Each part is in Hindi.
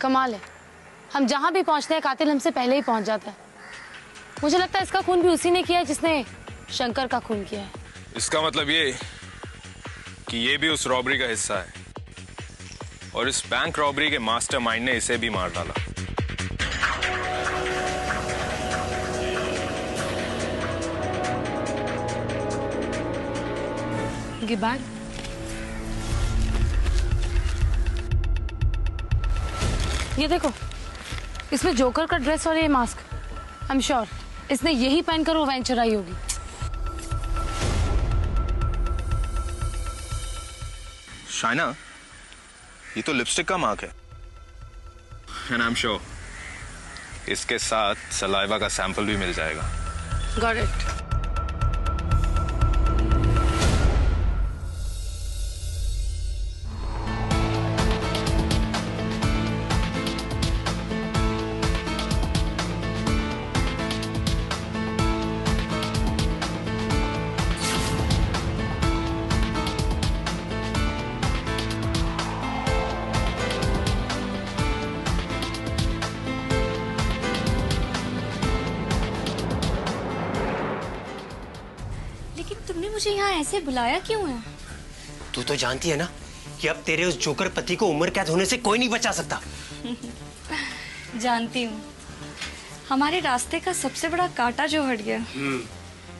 कमाल है, हम जहां भी पहुंचते हैं कातिल हमसे पहले ही पहुंच जाता है। मुझे लगता है इसका खून भी उसी ने किया है जिसने शंकर का खून किया है। इसका मतलब ये कि ये भी उस रॉबरी का हिस्सा है और इस बैंक रॉबरी के मास्टरमाइंड ने इसे भी मार डाला। ये बैग, ये देखो, इसमें जोकर का ड्रेस और ये मास्क। आई एम श्योर इसने यही पहनकर वो वैन चुराई होगी। शाइना, ये तो लिपस्टिक का मार्क है। एंड आई एम श्योर इसके साथ सलाइवा का सैंपल भी मिल जाएगा। Got it. तुमने मुझे यहाँ ऐसे बुलाया क्यों है? तू तो जानती है ना कि अब तेरे उस जोकर पति को उम्र कैद होने से कोई नहीं बचा सकता। जानती हूँ, हमारे रास्ते का सबसे बड़ा कांटा जो हट गया।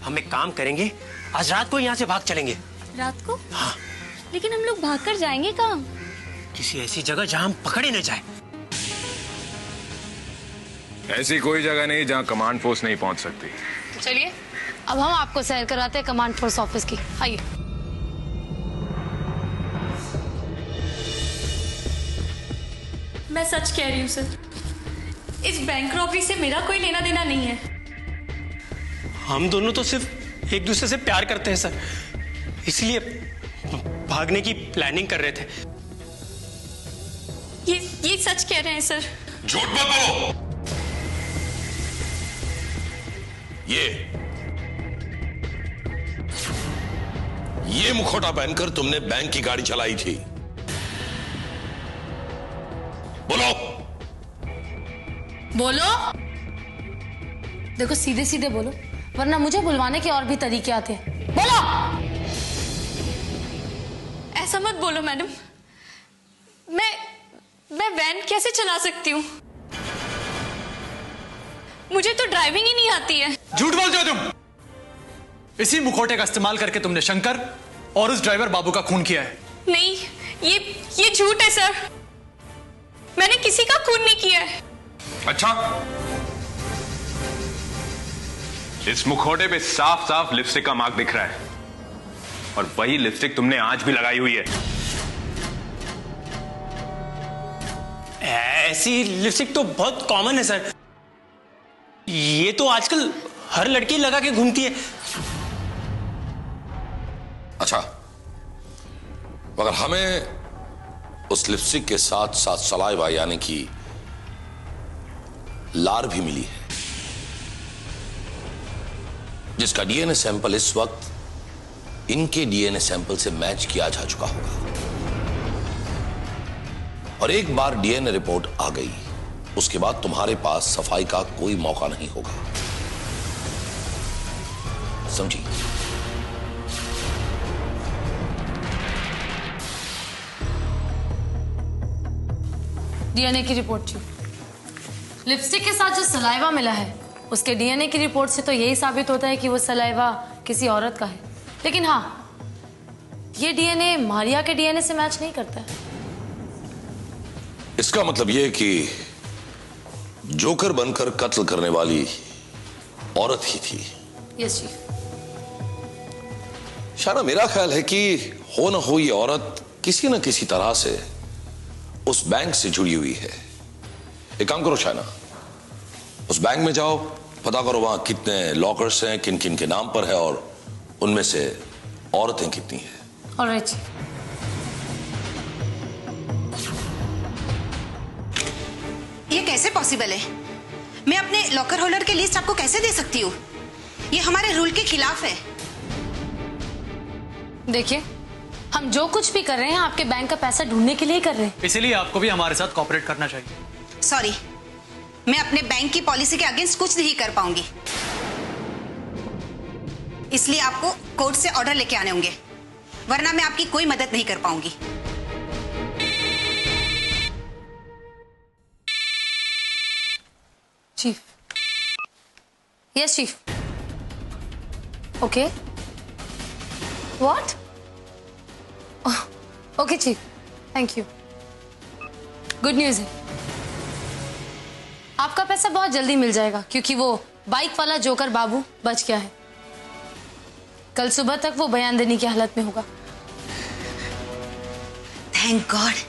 हम एक काम करेंगे, आज रात को यहाँ से भाग चलेंगे। रात को? हाँ। लेकिन हम लोग भाग कर जाएंगे कहाँ? किसी ऐसी जगह जहाँ हम पकड़े न जाए। ऐसी कोई जगह नहीं जहाँ कमांड पोस्ट नहीं पहुंच सकती। चलिए अब हम आपको सैर करवाते हैं कमांड फोर्स ऑफिस की। आइए। मैं सच कह रही हूँ सर, इस बैंक रॉबरी से मेरा कोई लेना देना नहीं है। हम दोनों तो सिर्फ एक दूसरे से प्यार करते हैं सर, इसलिए भागने की प्लानिंग कर रहे थे। ये सच कह रहे हैं सर? झूठ मत बोलो। ये मुखौटा पहनकर तुमने बैंक की गाड़ी चलाई थी, बोलो। बोलो, देखो सीधे सीधे बोलो, वरना मुझे बुलवाने के और भी तरीके आते हैं। बोलो। ऐसा मत बोलो मैडम, मैं वैन कैसे चला सकती हूँ? मुझे तो ड्राइविंग ही नहीं आती है। झूठ बोलते हो तुम। इसी मुखौटे का इस्तेमाल करके तुमने शंकर और उस ड्राइवर बाबू का खून किया है। नहीं, ये झूठ है सर, मैंने किसी का खून नहीं किया है। अच्छा, इस मुखौटे पे साफ साफ लिपस्टिक का मार्क दिख रहा है और वही लिपस्टिक तुमने आज भी लगाई हुई है। ऐसी लिपस्टिक तो बहुत कॉमन है सर, ये तो आजकल हर लड़की लगा के घूमती है। अच्छा, मगर हमें उस लिपस्टिक के साथ साथ सलाइवा यानी कि लार भी मिली है, जिसका डीएनए सैंपल इस वक्त इनके डीएनए सैंपल से मैच किया जा चुका होगा। और एक बार डीएनए रिपोर्ट आ गई, उसके बाद तुम्हारे पास सफाई का कोई मौका नहीं होगा, समझी? डीएनए की रिपोर्ट थी, लिपस्टिक के साथ जो सलाइवा मिला है उसके डीएनए की रिपोर्ट से तो यही साबित होता है कि वो सलाइवा किसी औरत का है। लेकिन हाँ, ये डीएनए मारिया के डीएनए से मैच नहीं करता है। इसका मतलब यह कि जोकर बनकर कत्ल करने वाली औरत ही थी। यस जी। शाना, मेरा ख्याल है कि हो ना हो ये औरत किसी न किसी तरह से उस बैंक से जुड़ी हुई है। एक काम करो शाना, उस बैंक में जाओ, पता करो वहां कितने लॉकर्स हैं, किन किन के नाम पर है और उनमें से औरतें कितनी हैं। ऑलराइट जी। ये कैसे पॉसिबल है? मैं अपने लॉकर होल्डर की लिस्ट आपको कैसे दे सकती हूँ? ये हमारे रूल के खिलाफ है। देखिए, हम जो कुछ भी कर रहे हैं आपके बैंक का पैसा ढूंढने के लिए कर रहे हैं। इसीलिए आपको भी हमारे साथ कोऑपरेट करना चाहिए। सॉरी, मैं अपने बैंक की पॉलिसी के अगेंस्ट कुछ नहीं कर पाऊंगी, इसलिए आपको कोर्ट से ऑर्डर लेके आने होंगे, वरना मैं आपकी कोई मदद नहीं कर पाऊंगी। Chief. Yes chief. Okay. What? Okay chief, thank you. Good news है, आपका पैसा बहुत जल्दी मिल जाएगा क्योंकि वो बाइक वाला जोकर बाबू बच गया है। कल सुबह तक वो बयान देने की हालत में होगा। Thank God.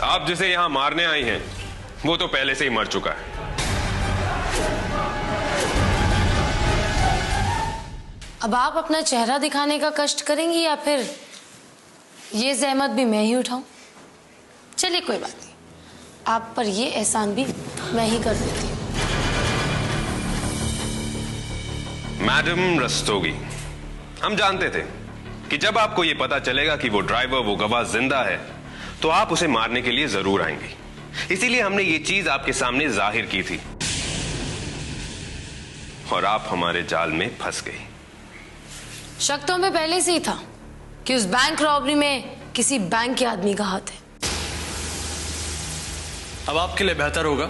आप जिसे यहां मारने आई हैं, वो तो पहले से ही मर चुका है। अब आप अपना चेहरा दिखाने का कष्ट करेंगी या फिर ये जहमत भी मैं ही उठाऊं? चलिए कोई बात नहीं, आप पर ये एहसान भी मैं ही कर देती हूँ। मैडम रस्तोगी, हम जानते थे कि जब आपको यह पता चलेगा कि वो ड्राइवर, वो गवाह जिंदा है, तो आप उसे मारने के लिए जरूर आएंगी। इसीलिए हमने ये चीज आपके सामने जाहिर की थी और आप हमारे जाल में फंस गई। शक तो हमें पहले से ही था कि उस बैंक रॉबरी में किसी बैंक के आदमी का हाथ है। अब आपके लिए बेहतर होगा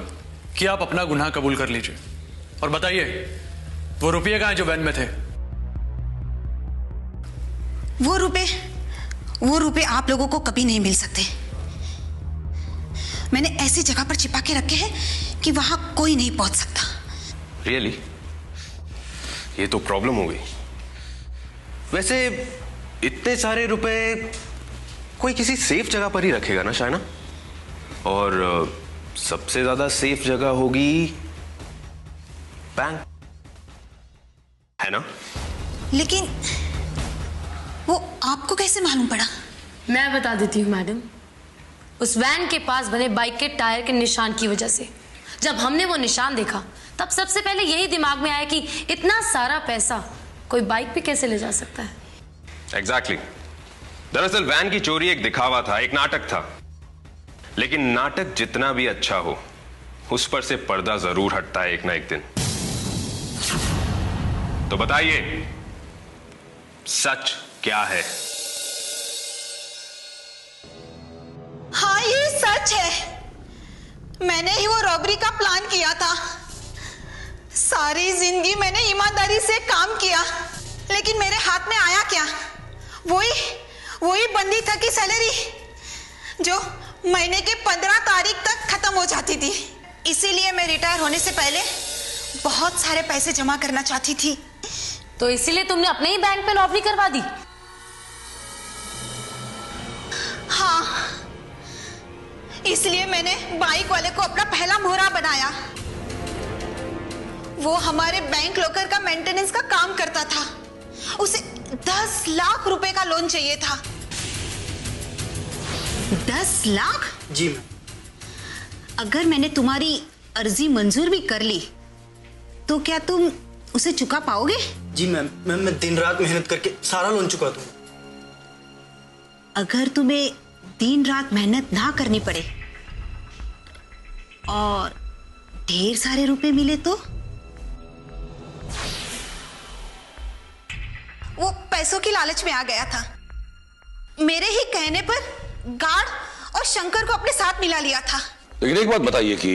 कि आप अपना गुनाह कबूल कर लीजिए और बताइए वो रुपये कहाँ हैं जो वैन में थे? वो रुपए आप लोगों को कभी नहीं मिल सकते। मैंने ऐसी जगह पर छिपा के रखे हैं कि वहां कोई नहीं पहुंच सकता। रियली? ये तो प्रॉब्लम हो गई। वैसे इतने सारे रुपए कोई किसी सेफ जगह पर ही रखेगा ना शायना? और सबसे ज्यादा सेफ जगह होगी बैंक, है ना? लेकिन वो आपको कैसे मालूम पड़ा? मैं बता देती हूँ मैडम, उस वैन के पास बने बाइक के टायर के निशान की वजह से जब हमने वो निशान देखा तब सबसे पहले यही दिमाग में आया कि इतना सारा पैसा कोई बाइक पे कैसे ले जा सकता है। एग्जैक्टली। दरअसल वैन की चोरी एक दिखावा था, एक नाटक था। लेकिन नाटक जितना भी अच्छा हो, उस पर से पर्दा जरूर हटता है एक ना एक दिन। तो बताइए सच क्या है? हाँ, ये सच है। मैंने ही वो रॉबरी का प्लान किया था। सारी जिंदगी मैंने ईमानदारी से काम किया, लेकिन मेरे हाथ में आया क्या? वही बंदी तक की सैलरी जो महीने के 15 तारीख तक खत्म हो जाती थी। इसीलिए मैं रिटायर होने से पहले बहुत सारे पैसे जमा करना चाहती थी। तो इसीलिए तुमने अपने ही बैंक पे रॉबरी करवा दी? हाँ, इसलिए मैंने बाइक वाले को अपना पहला मोहरा बनाया। वो हमारे बैंक लॉकर का मेंटेनेंस का काम करता था। उसे 10 लाख रुपए का लोन चाहिए था। 10 लाख? जी मैम। अगर मैंने तुम्हारी अर्जी मंजूर भी कर ली, तो क्या तुम उसे चुका पाओगे? जी मैम, मैं दिन रात मेहनत करके सारा लोन चुका दूं। अगर तुम्हें दिन रात मेहनत ना करनी पड़े और ढेर सारे रुपए मिले तो? वो पैसों की लालच में आ गया था। मेरे ही कहने पर गार्ड और शंकर को अपने साथ मिला लिया था। लेकिन एक बात बताइए कि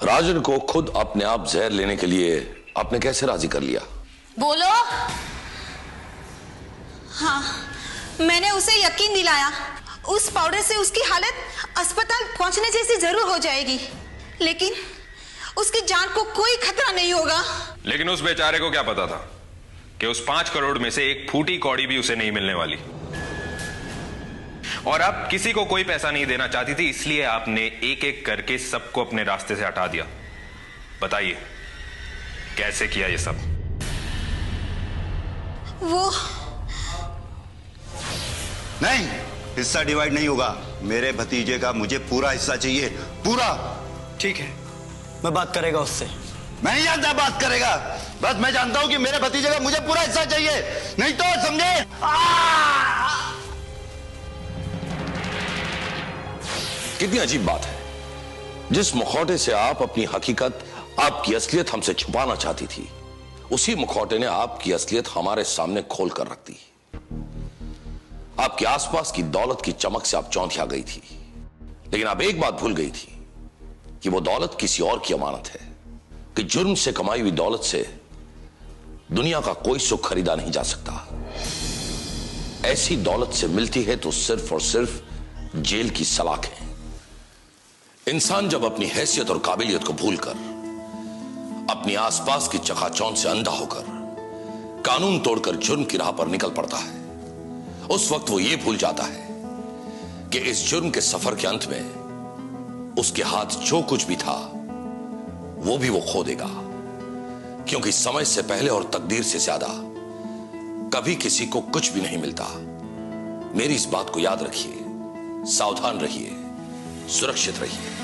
राजन को खुद अपने आप जहर लेने के लिए आपने कैसे राजी कर लिया? बोलो। हाँ, मैंने उसे यकीन दिलाया उस पाउडर से उसकी हालत अस्पताल पहुंचने जैसी जरूर हो जाएगी, लेकिन उसकी जान को कोई खतरा नहीं होगा। लेकिन उस बेचारे को क्या पता था कि उस 5 करोड़ में से एक फूटी कौड़ी भी उसे नहीं मिलने वाली। और आप किसी को कोई पैसा नहीं देना चाहती थी, इसलिए आपने एक एक करके सबको अपने रास्ते से हटा दिया। बताइए कैसे किया ये सब? वो नहीं, हिस्सा डिवाइड नहीं होगा। मेरे भतीजे का मुझे पूरा हिस्सा चाहिए, पूरा। ठीक है, मैं बात करेगा उससे। मैं नहीं जानता बात करेगा, बस मैं जानता हूं कि मेरे भतीजे का मुझे पूरा हिस्सा चाहिए, नहीं तो समझे। कितनी अजीब बात है, जिस मुखौटे से आप अपनी हकीकत, आपकी असलियत हमसे छुपाना चाहती थी, उसी मुखौटे ने आपकी असलियत हमारे सामने खोल कर रख दी। आपके आसपास की दौलत की चमक से आप चौंधिया गई थी, लेकिन आप एक बात भूल गई थी कि वो दौलत किसी और की अमानत है, कि जुर्म से कमाई हुई दौलत से दुनिया का कोई सुख खरीदा नहीं जा सकता। ऐसी दौलत से मिलती है तो सिर्फ और सिर्फ जेल की सलाखें। इंसान जब अपनी हैसियत और काबिलियत को भूलकर, अपनी आसपास की चकाचौंध से अंधा होकर, कानून तोड़कर जुर्म की राह पर निकल पड़ता है, उस वक्त वो ये भूल जाता है कि इस जुर्म के सफर के अंत में उसके हाथ जो कुछ भी था वो भी वो खो देगा, क्योंकि समय से पहले और तकदीर से ज्यादा कभी किसी को कुछ भी नहीं मिलता। मेरी इस बात को याद रखिए, सावधान रहिए, सुरक्षित रहिए।